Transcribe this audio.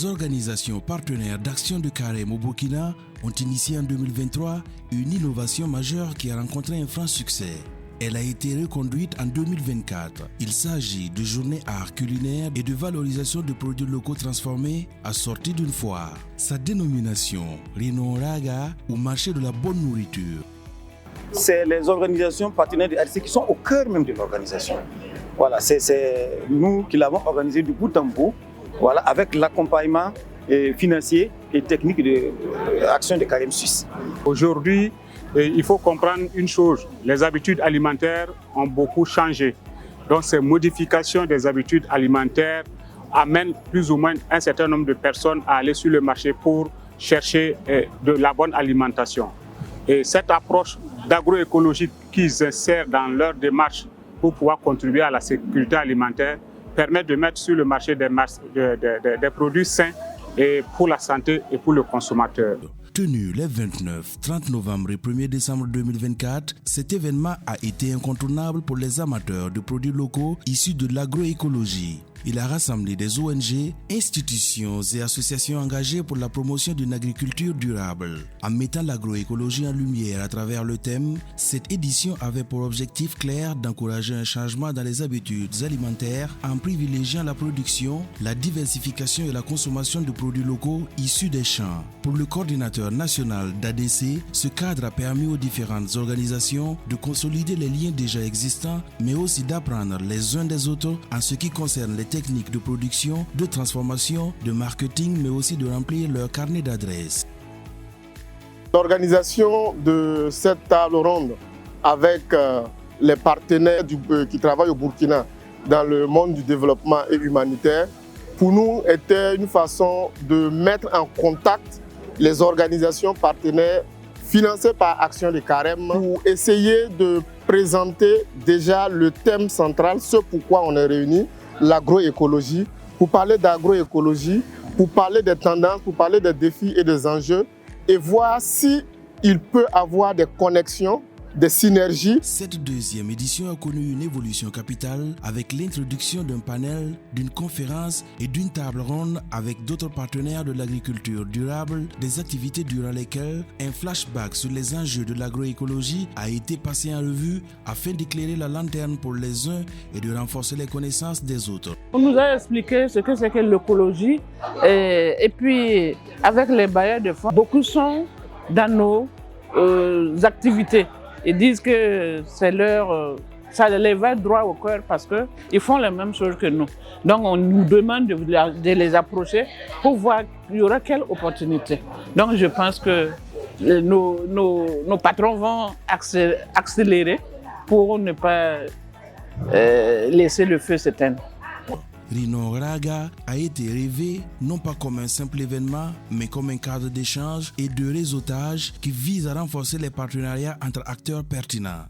Les organisations partenaires d'Action de Carême au Burkina ont initié en 2023 une innovation majeure qui a rencontré un franc succès. Elle a été reconduite en 2024. Il s'agit de journées art culinaire et de valorisation de produits locaux transformés assortis d'une foire. Sa dénomination, Rino Raga, ou marché de la bonne nourriture. C'est les organisations partenaires de RDC qui sont au cœur même de l'organisation. Voilà, c'est nous qui l'avons organisé du bout en bout, voilà, avec l'accompagnement financier et technique de l'Action de Carême Suisse. Aujourd'hui, il faut comprendre une chose, les habitudes alimentaires ont beaucoup changé. Donc ces modifications des habitudes alimentaires amènent plus ou moins un certain nombre de personnes à aller sur le marché pour chercher de la bonne alimentation. Et cette approche d'agroécologie qu'ils insèrent dans leur démarche pour pouvoir contribuer à la sécurité alimentaire permet de mettre sur le marché des produits sains et pour la santé et pour le consommateur. Tenu les 29, 30 novembre et 1er décembre 2024, cet événement a été incontournable pour les amateurs de produits locaux issus de l'agroécologie. Il a rassemblé des ONG, institutions et associations engagées pour la promotion d'une agriculture durable. En mettant l'agroécologie en lumière à travers le thème, cette édition avait pour objectif clair d'encourager un changement dans les habitudes alimentaires en privilégiant la production, la diversification et la consommation de produits locaux issus des champs. Pour le coordinateur national d'ADC, ce cadre a permis aux différentes organisations de consolider les liens déjà existants, mais aussi d'apprendre les uns des autres en ce qui concerne les techniques de production, de transformation, de marketing, mais aussi de remplir leur carnet d'adresses. L'organisation de cette table ronde avec les partenaires qui travaillent au Burkina dans le monde du développement et humanitaire, pour nous, était une façon de mettre en contact les organisations partenaires financées par Action de Carême pour essayer de présenter déjà le thème central, ce pourquoi on est réunis, l'agroécologie, pour parler d'agroécologie, pour parler des tendances, pour parler des défis et des enjeux et voir s'il peut avoir des connexions, des synergies. Cette deuxième édition a connu une évolution capitale avec l'introduction d'un panel, d'une conférence et d'une table ronde avec d'autres partenaires de l'agriculture durable, des activités durant lesquelles un flashback sur les enjeux de l'agroécologie a été passé en revue afin d'éclairer la lanterne pour les uns et de renforcer les connaissances des autres. On nous a expliqué ce que c'est que l'écologie et puis avec les bailleurs de fonds, beaucoup sont dans nos activités. Ils disent que c'est ça les va droit au cœur parce qu'ils font les mêmes choses que nous. Donc on nous demande de les approcher pour voir qu'il y aura quelle opportunité. Donc je pense que nos patrons vont accélérer pour ne pas laisser le feu s'éteindre. Rino Raga a été rêvé non pas comme un simple événement, mais comme un cadre d'échange et de réseautage qui vise à renforcer les partenariats entre acteurs pertinents.